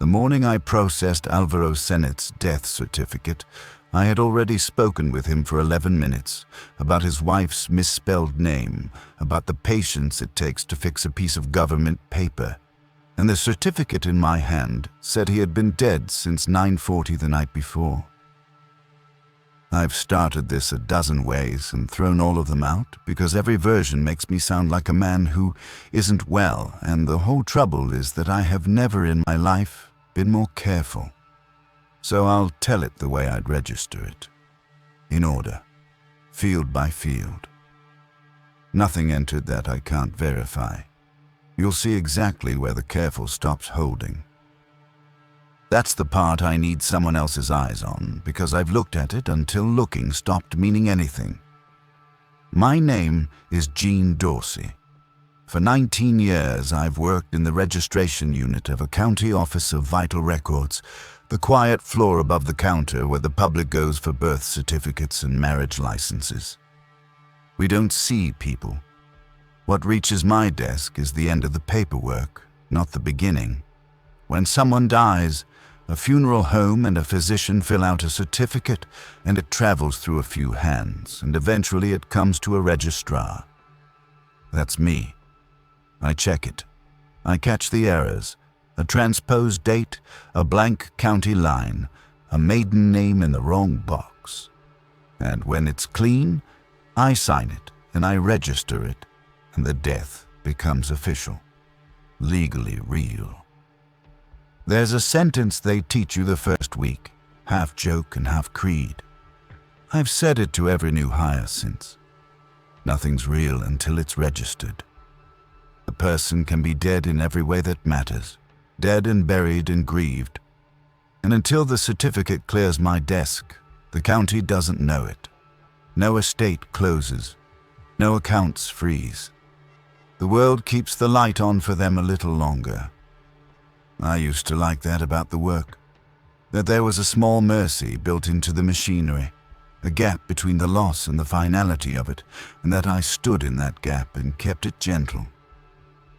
morning I processed Alvaro Sennett's death certificate, I had already spoken with him for 11 minutes about his wife's misspelled name, about the patience it takes to fix a piece of government paper, and the certificate in my hand said he had been dead since 9:40 the night before. I've started this a dozen ways and thrown all of them out because every version makes me sound like a man who isn't well, and the whole trouble is that I have never in my life been more careful. So I'll tell it the way I'd register it, in order, field by field. Nothing entered that I can't verify. You'll see exactly where the careful stops holding. That's the part I need someone else's eyes on, because I've looked at it until looking stopped meaning anything. My name is Gene Dorsey. For 19 years, I've worked in the registration unit of a county office of vital records, the quiet floor above the counter where the public goes for birth certificates and marriage licenses. We don't see people. What reaches my desk is the end of the paperwork, not the beginning. When someone dies, a funeral home and a physician fill out a certificate, and it travels through a few hands, and eventually it comes to a registrar. That's me. I check it. I catch the errors, a transposed date, a blank county line, a maiden name in the wrong box. And when it's clean, I sign it and I register it, and the death becomes official, legally real. There's a sentence they teach you the first week, half joke and half creed. I've said it to every new hire since. Nothing's real until it's registered. A person can be dead in every way that matters, dead and buried and grieved. And until the certificate clears my desk, the county doesn't know it. No estate closes. No accounts freeze. The world keeps the light on for them a little longer. I used to like that about the work, that there was a small mercy built into the machinery, a gap between the loss and the finality of it, and that I stood in that gap and kept it gentle.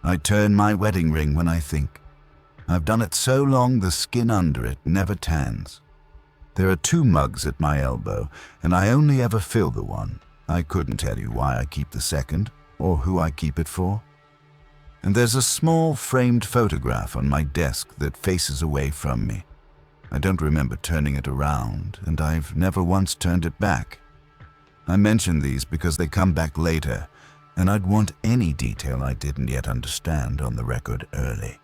I turn my wedding ring when I think. I've done it so long the skin under it never tans. There are 2 mugs at my elbow, and I only ever fill the one. I couldn't tell you why I keep the second, or who I keep it for. And there's a small framed photograph on my desk that faces away from me. I don't remember turning it around, and I've never once turned it back. I mention these because they come back later, and I'd want any detail I didn't yet understand on the record early.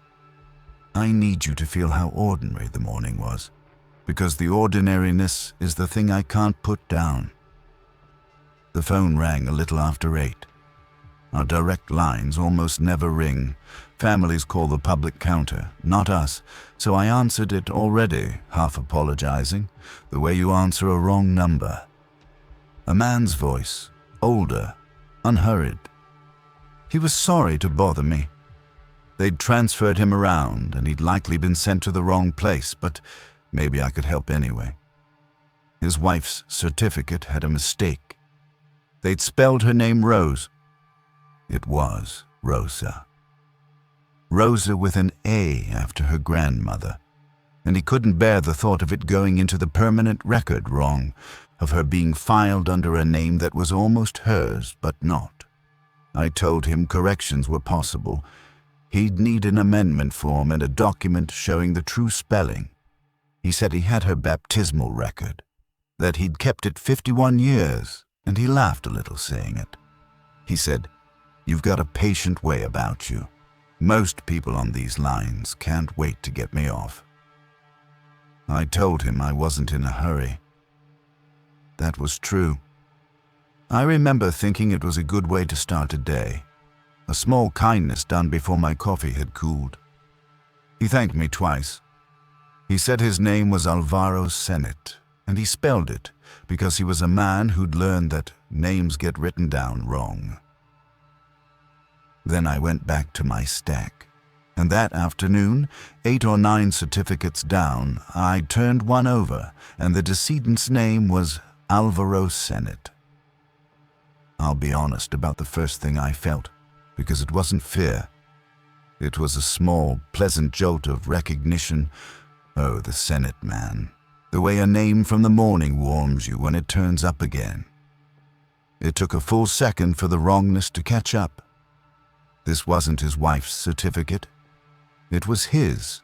I need you to feel how ordinary the morning was, because the ordinariness is the thing I can't put down. The phone rang a little after 8. Our direct lines almost never ring. Families call the public counter, not us, so I answered it already, half apologizing, the way you answer a wrong number. A man's voice, older, unhurried. He was sorry to bother me. They'd transferred him around, and he'd likely been sent to the wrong place, but maybe I could help anyway. His wife's certificate had a mistake. They'd spelled her name Rose. It was Rosa. Rosa with an A after her grandmother, and he couldn't bear the thought of it going into the permanent record wrong, of her being filed under a name that was almost hers but not. I told him corrections were possible. He'd need an amendment form and a document showing the true spelling. He said he had her baptismal record, that he'd kept it 51 years, and he laughed a little saying it. He said, "You've got a patient way about you. Most people on these lines can't wait to get me off." I told him I wasn't in a hurry. That was true. I remember thinking it was a good way to start a day, a small kindness done before my coffee had cooled. He thanked me twice. He said his name was Alvaro Sennett, and he spelled it because he was a man who'd learned that names get written down wrong. Then I went back to my stack, and that afternoon, 8 or 9 certificates down, I turned one over, and the decedent's name was Alvaro Sennett. I'll be honest about the first thing I felt, because it wasn't fear. It was a small, pleasant jolt of recognition. Oh, the Sennett man. The way a name from the morning warms you when it turns up again. It took a full second for the wrongness to catch up. This wasn't his wife's certificate. It was his.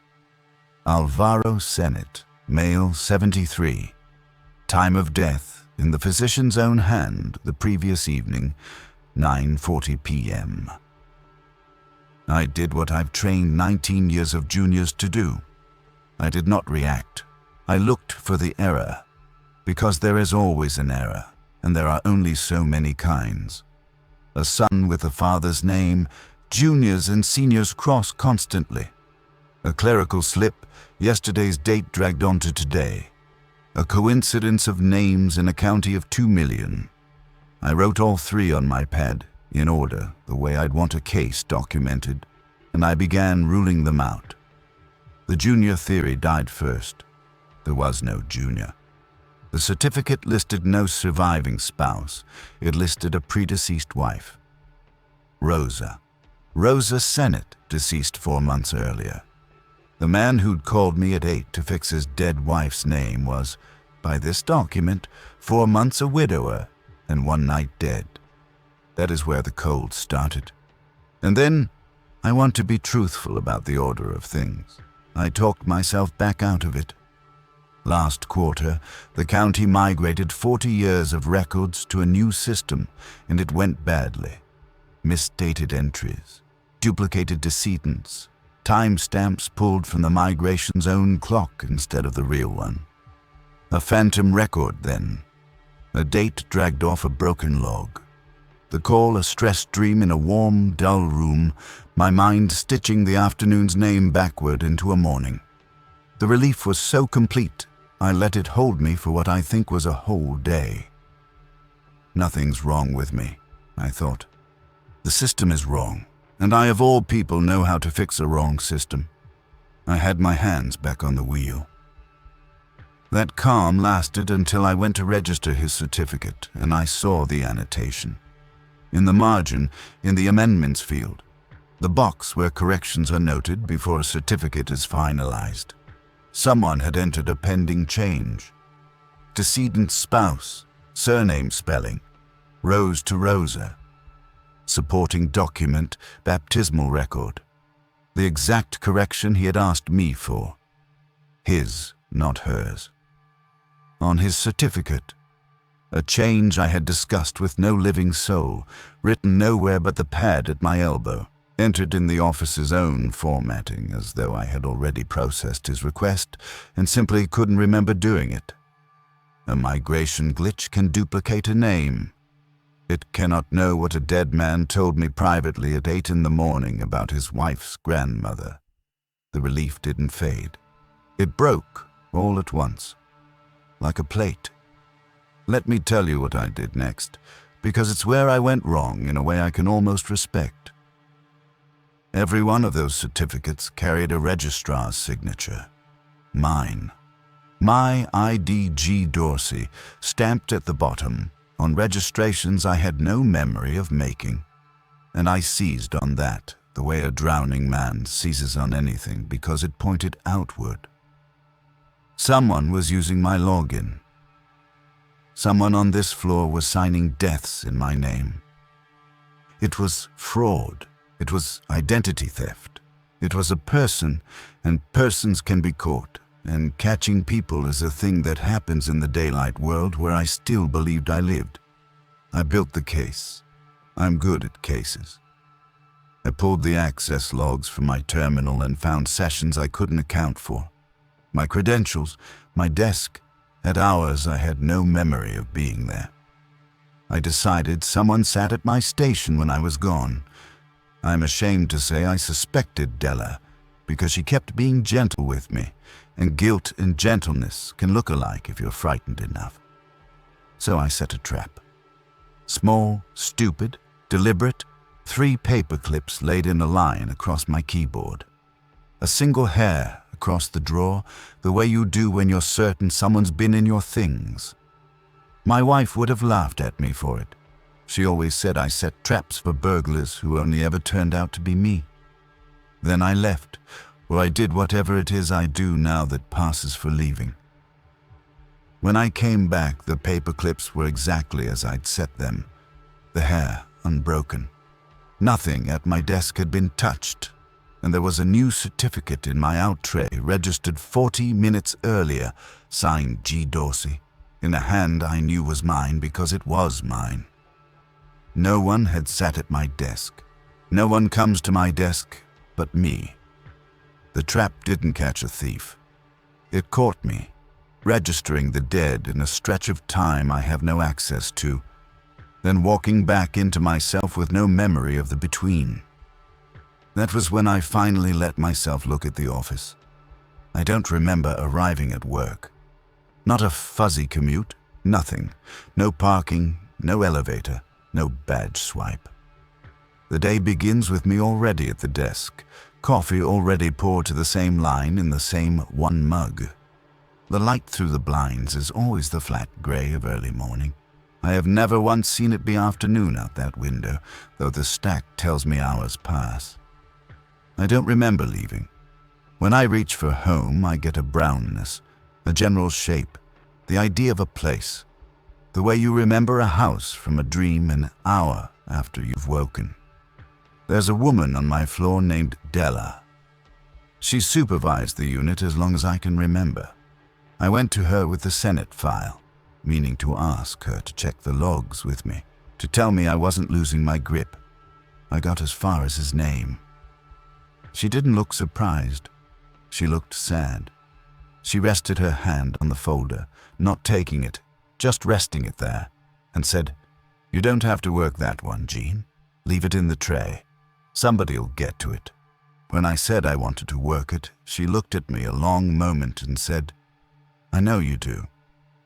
Alvaro Sennett, male, 73. Time of death, in the physician's own hand, the previous evening, 9:40 p.m. I did what I've trained 19 years of juniors to do. I did not react. I looked for the error, because there is always an error, and there are only so many kinds. A son with a father's name, juniors and seniors cross constantly. A clerical slip, yesterday's date dragged on to today. A coincidence of names in a county of 2 million. I wrote all three on my pad, in order, the way I'd want a case documented, and I began ruling them out. The junior theory died first. There was no junior. The certificate listed no surviving spouse. It listed a predeceased wife. Rosa Sennett, deceased 4 months earlier. The man who'd called me at 8 to fix his dead wife's name was, by this document, 4 months a widower and 1 night dead. That is where the cold started. And then, I want to be truthful about the order of things. I talked myself back out of it. Last quarter, the county migrated 40 years of records to a new system, and it went badly. Misdated entries, duplicated decedents, timestamps pulled from the migration's own clock instead of the real one. A phantom record, then. A date dragged off a broken log. The call a stress dream in a warm, dull room, my mind stitching the afternoon's name backward into a morning. The relief was so complete, I let it hold me for what I think was a whole day. Nothing's wrong with me, I thought. The system is wrong, and I of all people know how to fix a wrong system. I had my hands back on the wheel. That calm lasted until I went to register his certificate, and I saw the annotation. In the margin, in the amendments field, the box where corrections are noted before a certificate is finalized. Someone had entered a pending change. Decedent's spouse, surname spelling, Rose to Rosa. Supporting document, baptismal record. The exact correction he had asked me for. His, not hers. On his certificate, a change I had discussed with no living soul, written nowhere but the pad at my elbow, entered in the office's own formatting as though I had already processed his request and simply couldn't remember doing it. A migration glitch can duplicate a name. It cannot know what a dead man told me privately at 8 in the morning about his wife's grandmother. The relief didn't fade. It broke all at once, like a plate. Let me tell you what I did next, because it's where I went wrong in a way I can almost respect. Every one of those certificates carried a registrar's signature. Mine. My IDG Dorsey, stamped at the bottom, on registrations I had no memory of making. And I seized on that, the way a drowning man seizes on anything, because it pointed outward. Someone was using my login. Someone on this floor was signing deaths in my name. It was fraud. It was identity theft. It was a person, and persons can be caught, and catching people is a thing that happens in the daylight world where I still believed I lived. I built the case. I'm good at cases. I pulled the access logs from my terminal and found sessions I couldn't account for. My credentials, my desk, at hours I had no memory of being there. I decided someone sat at my station when I was gone. I'm ashamed to say I suspected Della, because she kept being gentle with me, and guilt and gentleness can look alike if you're frightened enough. So I set a trap. Small, stupid, deliberate, 3 paper clips laid in a line across my keyboard. A single hair across the drawer, the way you do when you're certain someone's been in your things. My wife would have laughed at me for it. She always said I set traps for burglars who only ever turned out to be me. Then I left, or I did whatever it is I do now that passes for leaving. When I came back, the paper clips were exactly as I'd set them, the hair unbroken. Nothing at my desk had been touched, and there was a new certificate in my out tray, registered 40 minutes earlier, signed G. Dorsey, in a hand I knew was mine because it was mine. No one had sat at my desk. No one comes to my desk but me. The trap didn't catch a thief. It caught me, registering the dead in a stretch of time I have no access to, then walking back into myself with no memory of the between. That was when I finally let myself look at the office. I don't remember arriving at work. Not a fuzzy commute, nothing. No parking, no elevator, no badge swipe. The day begins with me already at the desk, coffee already poured to the same line in the same one mug. The light through the blinds is always the flat gray of early morning. I have never once seen it be afternoon out that window, though the stack tells me hours pass. I don't remember leaving. When I reach for home, I get a brownness, a general shape, the idea of a place, the way you remember a house from a dream an hour after you've woken. There's a woman on my floor named Della. She supervised the unit as long as I can remember. I went to her with the Sennett file, meaning to ask her to check the logs with me, to tell me I wasn't losing my grip. I got as far as his name. She didn't look surprised. She looked sad. She rested her hand on the folder, not taking it, just resting it there, and said, "You don't have to work that one, Jean. Leave it in the tray. Somebody'll get to it." When I said I wanted to work it, she looked at me a long moment and said, "I know you do.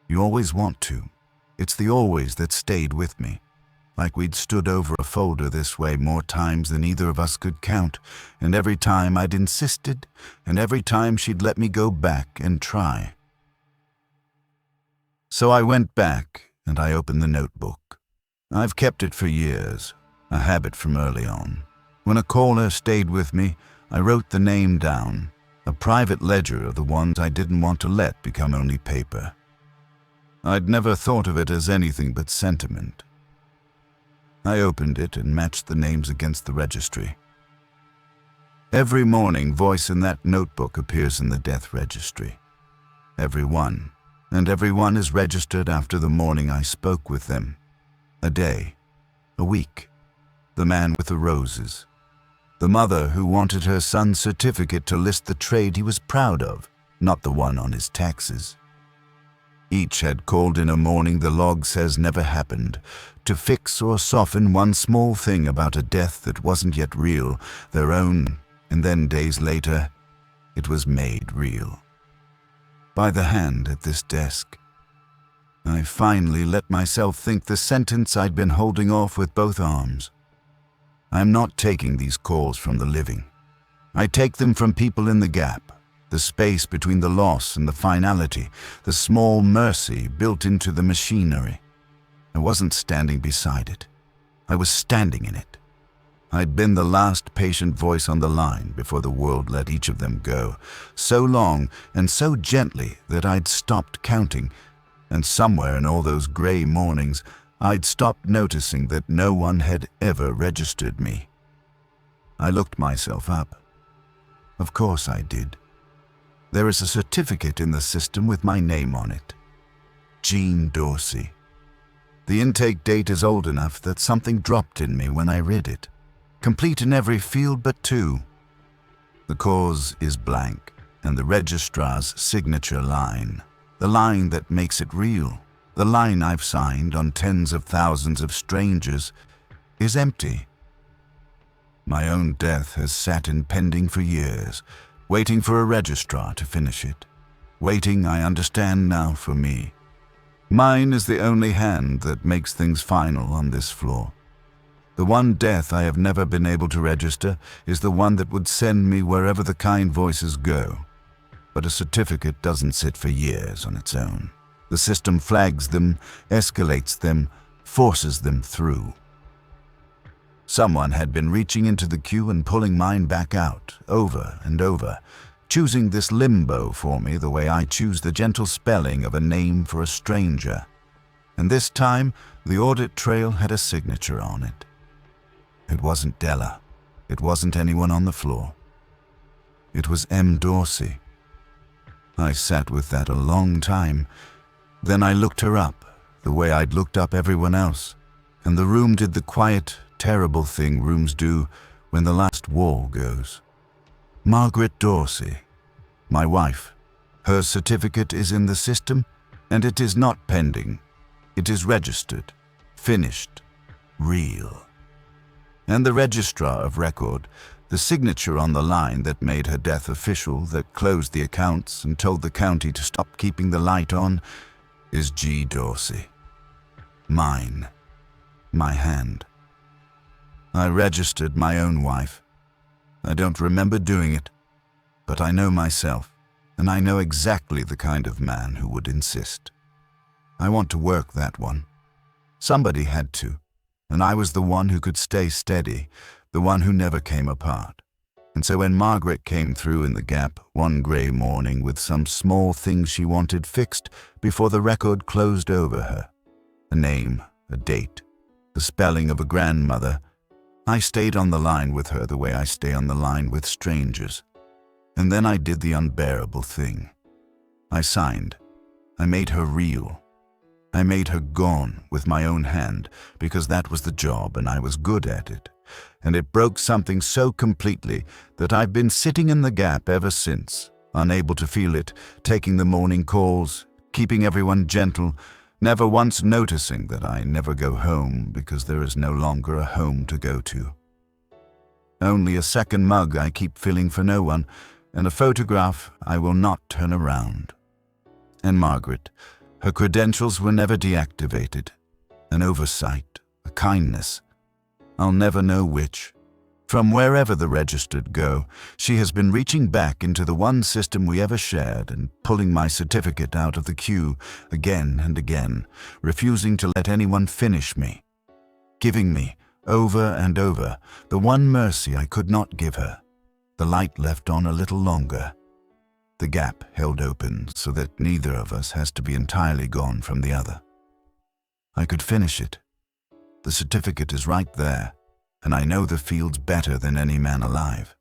You always want to. It's the always that stayed with me. Like we'd stood over a folder this way more times than either of us could count, and every time I'd insisted, and every time she'd let me go back and try." So I went back and I opened the notebook. I've kept it for years, a habit from early on. When a caller stayed with me, I wrote the name down, a private ledger of the ones I didn't want to let become only paper. I'd never thought of it as anything but sentiment. I opened it and matched the names against the registry. Every morning, voice in that notebook appears in the death registry. Every one, and every one is registered after the morning I spoke with them. A day, a week, the man with the roses, the mother who wanted her son's certificate to list the trade he was proud of, not the one on his taxes. Each had called in a morning the log says never happened, to fix or soften one small thing about a death that wasn't yet real, their own, and then days later, it was made real. By the hand at this desk, I finally let myself think the sentence I'd been holding off with both arms. I'm not taking these calls from the living. I take them from people in the gap, the space between the loss and the finality, the small mercy built into the machinery. I wasn't standing beside it. I was standing in it. I'd been the last patient voice on the line before the world let each of them go, so long and so gently that I'd stopped counting, and somewhere in all those gray mornings, I'd stopped noticing that no one had ever registered me. I looked myself up. Of course I did. There is a certificate in the system with my name on it. Jean Dorsey. The intake date is old enough that something dropped in me when I read it. Complete in every field but two. The cause is blank, and the registrar's signature line, the line that makes it real, the line I've signed on tens of thousands of strangers, is empty. My own death has sat in pending for years, waiting for a registrar to finish it. Waiting, I understand now, for me. Mine is the only hand that makes things final on this floor. The one death I have never been able to register is the one that would send me wherever the kind voices go. But a certificate doesn't sit for years on its own. The system flags them, escalates them, forces them through. Someone had been reaching into the queue and pulling mine back out, over and over, choosing this limbo for me the way I choose the gentle spelling of a name for a stranger. And this time, the audit trail had a signature on it. It wasn't Della. It wasn't anyone on the floor. It was M. Dorsey. I sat with that a long time. Then I looked her up, the way I'd looked up everyone else, and the room did the quiet, terrible thing rooms do when the last wall goes. Margaret Dorsey, my wife. Her certificate is in the system, and it is not pending. It is registered, finished, real. And the registrar of record, the signature on the line that made her death official, that closed the accounts and told the county to stop keeping the light on, is G. Dorsey. Mine. My hand. I registered my own wife. I don't remember doing it, but I know myself, and I know exactly the kind of man who would insist. I want to work that one. Somebody had to, and I was the one who could stay steady, the one who never came apart. And so when Margaret came through in the gap one grey morning with some small thing she wanted fixed before the record closed over her, a name, a date, the spelling of a grandmother, I stayed on the line with her the way I stay on the line with strangers. And then I did the unbearable thing. I signed. I made her real. I made her gone with my own hand because that was the job and I was good at it. And it broke something so completely that I've been sitting in the gap ever since, unable to feel it, taking the morning calls, keeping everyone gentle, never once noticing that I never go home because there is no longer a home to go to. Only a second mug I keep filling for no one, and a photograph I will not turn around. And Margaret, her credentials were never deactivated. An oversight, a kindness. I'll never know which. From wherever the registered go, she has been reaching back into the one system we ever shared and pulling my certificate out of the queue again and again, refusing to let anyone finish me. Giving me, over and over, the one mercy I could not give her. The light left on a little longer. The gap held open so that neither of us has to be entirely gone from the other. I could finish it. The certificate is right there, and I know the fields better than any man alive.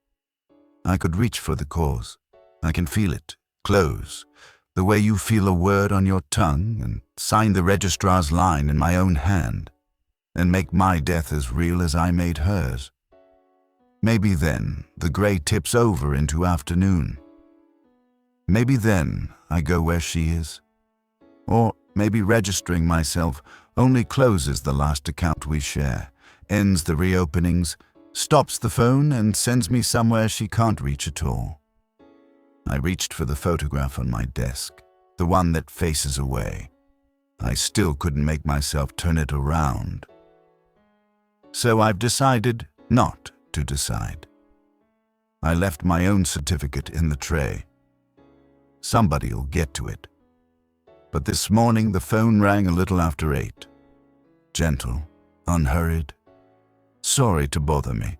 I could reach for the cause. I can feel it, close, the way you feel a word on your tongue, and sign the registrar's line in my own hand, and make my death as real as I made hers. Maybe then the gray tips over into afternoon. Maybe then I go where she is. Or maybe registering myself only closes the last account we share, ends the reopenings, stops the phone and sends me somewhere she can't reach at all. I reached for the photograph on my desk, the one that faces away. I still couldn't make myself turn it around. So I've decided not to decide. I left my own certificate in the tray. Somebody'll get to it. But this morning the phone rang a little after 8. Gentle, unhurried. Sorry to bother me.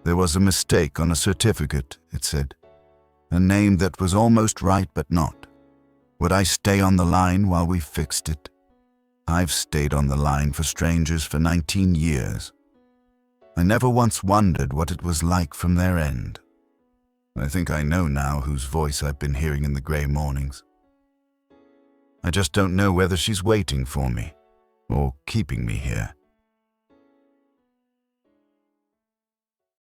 There was a mistake on a certificate, it said. A name that was almost right but not. Would I stay on the line while we fixed it? I've stayed on the line for strangers for 19 years. I never once wondered what it was like from their end. I think I know now whose voice I've been hearing in the grey mornings. I just don't know whether she's waiting for me or keeping me here.